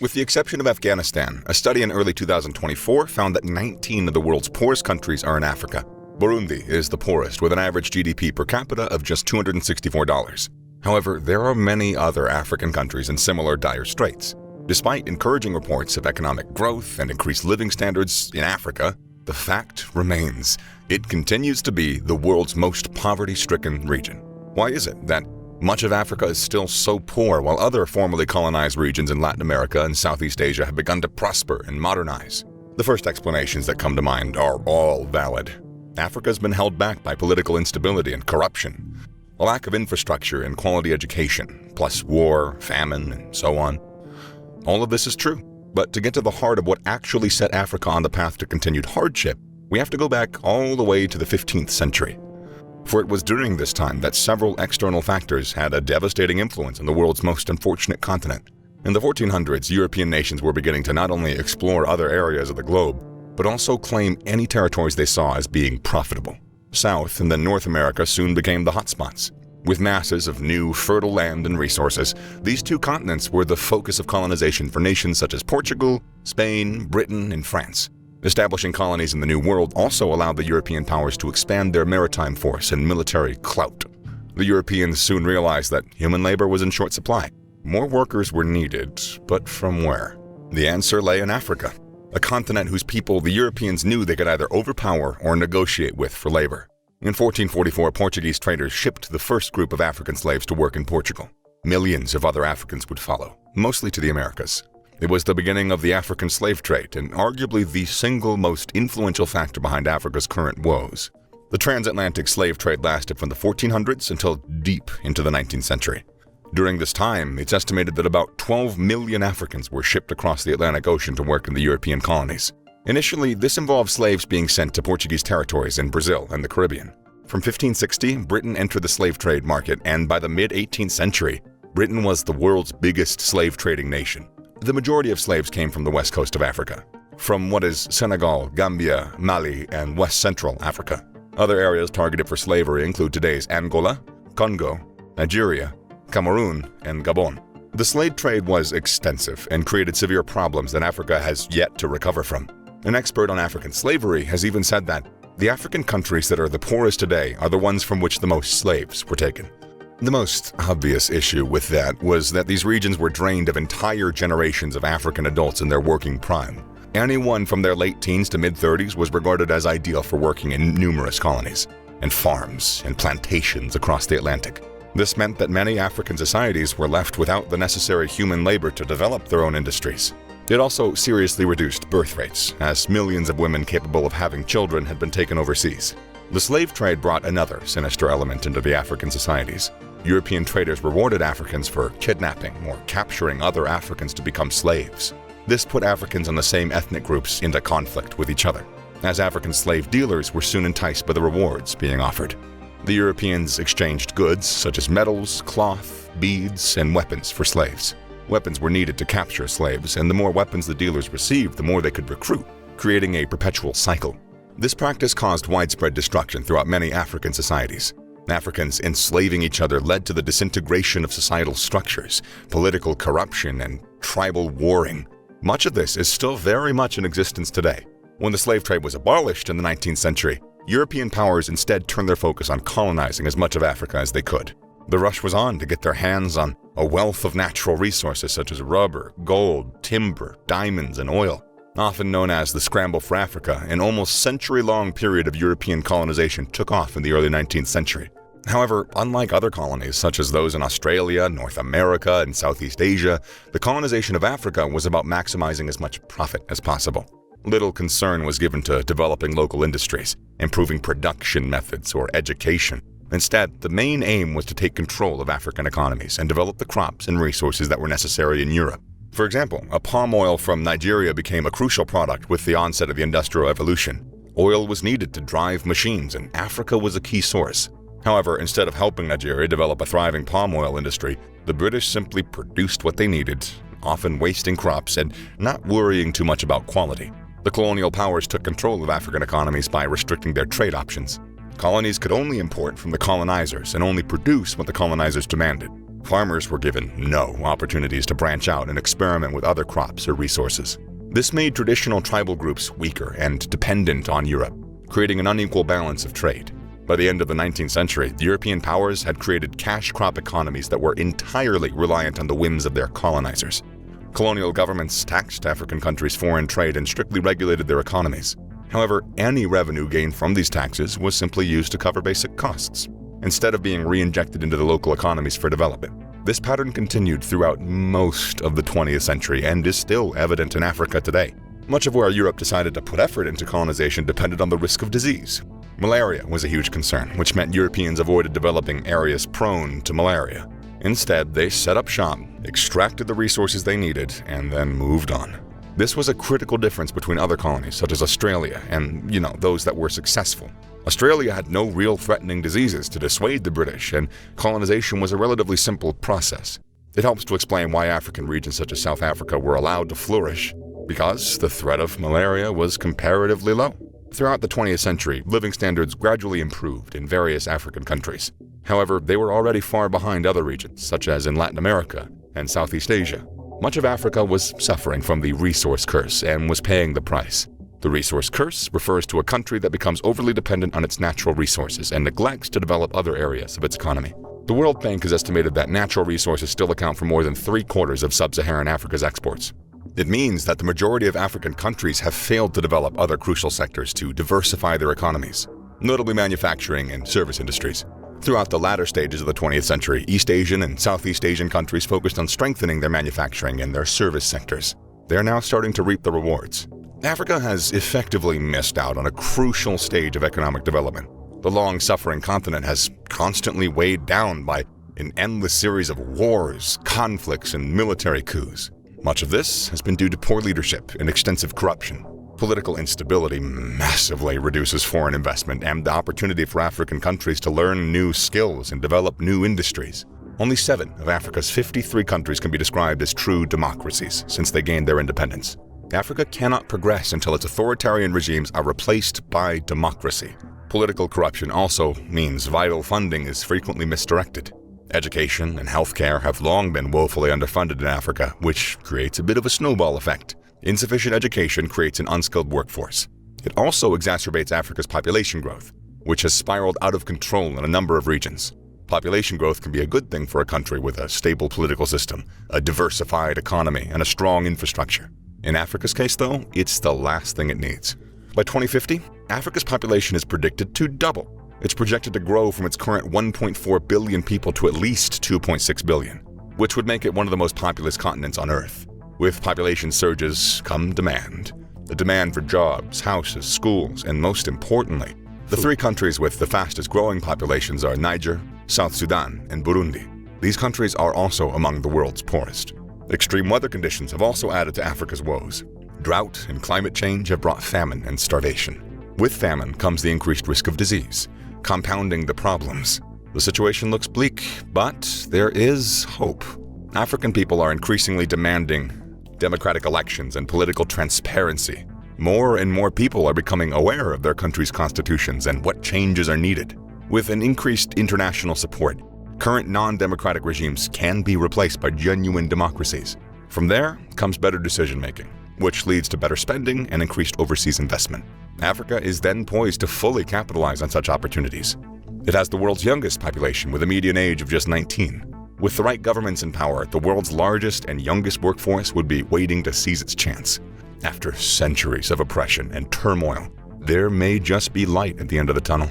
With the exception of Afghanistan, a study in early 2024 found that 19 of the world's poorest countries are in Africa. Burundi is the poorest, with an average GDP per capita of just $264. However, there are many other African countries in similar dire straits. Despite encouraging reports of economic growth and increased living standards in Africa, the fact remains it continues to be the world's most poverty-stricken region. Why is it that much of Africa is still so poor while other formerly colonized regions in Latin America and Southeast Asia have begun to prosper and modernize? The first explanations that come to mind are all valid. Africa has been held back by political instability and corruption, a lack of infrastructure and quality education, plus war, famine, and so on. All of this is true, but to get to the heart of what actually set Africa on the path to continued hardship, we have to go back all the way to the 15th century. For it was during this time that several external factors had a devastating influence on the world's most unfortunate continent. In the 1400s, European nations were beginning to not only explore other areas of the globe, but also claim any territories they saw as being profitable. South and then North America soon became the hotspots. With masses of new, fertile land and resources, these two continents were the focus of colonization for nations such as Portugal, Spain, Britain, and France. Establishing colonies in the New World also allowed the European powers to expand their maritime force and military clout. The Europeans soon realized that human labor was in short supply. More workers were needed, but from where? The answer lay in Africa, a continent whose people the Europeans knew they could either overpower or negotiate with for labor. In 1444, Portuguese traders shipped the first group of African slaves to work in Portugal. Millions of other Africans would follow, mostly to the Americas. It was the beginning of the African slave trade and arguably the single most influential factor behind Africa's current woes. The transatlantic slave trade lasted from the 1400s until deep into the 19th century. During this time, it's estimated that about 12 million Africans were shipped across the Atlantic Ocean to work in the European colonies. Initially, this involved slaves being sent to Portuguese territories in Brazil and the Caribbean. From 1560, Britain entered the slave trade market, and by the mid-18th century, Britain was the world's biggest slave trading nation. The majority of slaves came from the west coast of Africa, from what is Senegal, Gambia, Mali, and West Central Africa. Other areas targeted for slavery include today's Angola, Congo, Nigeria, Cameroon, and Gabon. The slave trade was extensive and created severe problems that Africa has yet to recover from. An expert on African slavery has even said that the African countries that are the poorest today are the ones from which the most slaves were taken. The most obvious issue with that was that these regions were drained of entire generations of African adults in their working prime. Anyone from their late teens to mid-30s was regarded as ideal for working in numerous colonies, and farms and plantations across the Atlantic. This meant that many African societies were left without the necessary human labor to develop their own industries. It also seriously reduced birth rates, as millions of women capable of having children had been taken overseas. The slave trade brought another sinister element into the African societies. European traders rewarded Africans for kidnapping or capturing other Africans to become slaves. This put Africans in the same ethnic groups into conflict with each other, as African slave dealers were soon enticed by the rewards being offered. The Europeans exchanged goods such as metals, cloth, beads, and weapons for slaves. Weapons were needed to capture slaves, and the more weapons the dealers received, the more they could recruit, creating a perpetual cycle. This practice caused widespread destruction throughout many African societies. Africans enslaving each other led to the disintegration of societal structures, political corruption, and tribal warring. Much of this is still very much in existence today. When the slave trade was abolished in the 19th century, European powers instead turned their focus on colonizing as much of Africa as they could. The rush was on to get their hands on a wealth of natural resources such as rubber, gold, timber, diamonds, and oil. Often known as the Scramble for Africa, an almost century-long period of European colonization took off in the early 19th century. However, unlike other colonies such as those in Australia, North America, and Southeast Asia, the colonization of Africa was about maximizing as much profit as possible. Little concern was given to developing local industries, improving production methods, or education. Instead, the main aim was to take control of African economies and develop the crops and resources that were necessary in Europe. For example, a palm oil from Nigeria became a crucial product with the onset of the Industrial Revolution. Oil was needed to drive machines, and Africa was a key source. However, instead of helping Nigeria develop a thriving palm oil industry, the British simply produced what they needed, often wasting crops and not worrying too much about quality. The colonial powers took control of African economies by restricting their trade options. Colonies could only import from the colonizers and only produce what the colonizers demanded. Farmers were given no opportunities to branch out and experiment with other crops or resources. This made traditional tribal groups weaker and dependent on Europe, creating an unequal balance of trade. By the end of the 19th century, the European powers had created cash crop economies that were entirely reliant on the whims of their colonizers. Colonial governments taxed African countries' foreign trade and strictly regulated their economies. However, any revenue gained from these taxes was simply used to cover basic costs, instead of being re-injected into the local economies for development. This pattern continued throughout most of the 20th century and is still evident in Africa today. Much of where Europe decided to put effort into colonization depended on the risk of disease. Malaria was a huge concern, which meant Europeans avoided developing areas prone to malaria. Instead, they set up shop, extracted the resources they needed, and then moved on. This was a critical difference between other colonies, such as Australia and, those that were successful. Australia had no real threatening diseases to dissuade the British, and colonization was a relatively simple process. It helps to explain why African regions such as South Africa were allowed to flourish, because the threat of malaria was comparatively low. Throughout the 20th century, living standards gradually improved in various African countries. However, they were already far behind other regions, such as in Latin America and Southeast Asia. Much of Africa was suffering from the resource curse and was paying the price. The resource curse refers to a country that becomes overly dependent on its natural resources and neglects to develop other areas of its economy. The World Bank has estimated that natural resources still account for more than 3/4 of sub-Saharan Africa's exports. It means that the majority of African countries have failed to develop other crucial sectors to diversify their economies, notably manufacturing and service industries. Throughout the latter stages of the 20th century, East Asian and Southeast Asian countries focused on strengthening their manufacturing and their service sectors. They are now starting to reap the rewards. Africa has effectively missed out on a crucial stage of economic development. The long-suffering continent has constantly weighed down by an endless series of wars, conflicts, and military coups. Much of this has been due to poor leadership and extensive corruption. Political instability massively reduces foreign investment and the opportunity for African countries to learn new skills and develop new industries. Only 7 of Africa's 53 countries can be described as true democracies since they gained their independence. Africa cannot progress until its authoritarian regimes are replaced by democracy. Political corruption also means vital funding is frequently misdirected. Education and healthcare have long been woefully underfunded in Africa, which creates a bit of a snowball effect. Insufficient education creates an unskilled workforce. It also exacerbates Africa's population growth, which has spiraled out of control in a number of regions. Population growth can be a good thing for a country with a stable political system, a diversified economy, and a strong infrastructure. In Africa's case, though, it's the last thing it needs. By 2050, Africa's population is predicted to double. It's projected to grow from its current 1.4 billion people to at least 2.6 billion, which would make it one of the most populous continents on Earth. With population surges come demand. The demand for jobs, houses, schools, and most importantly, the 3 countries with the fastest growing populations are Niger, South Sudan, and Burundi. These countries are also among the world's poorest. Extreme weather conditions have also added to Africa's woes. Drought and climate change have brought famine and starvation. With famine comes the increased risk of disease, compounding the problems. The situation looks bleak, but there is hope. African people are increasingly demanding democratic elections and political transparency. More and more people are becoming aware of their country's constitutions and what changes are needed. With an increased international support, current non-democratic regimes can be replaced by genuine democracies. From there comes better decision-making, which leads to better spending and increased overseas investment. Africa is then poised to fully capitalize on such opportunities. It has the world's youngest population with a median age of just 19. With the right governments in power, the world's largest and youngest workforce would be waiting to seize its chance. After centuries of oppression and turmoil, there may just be light at the end of the tunnel.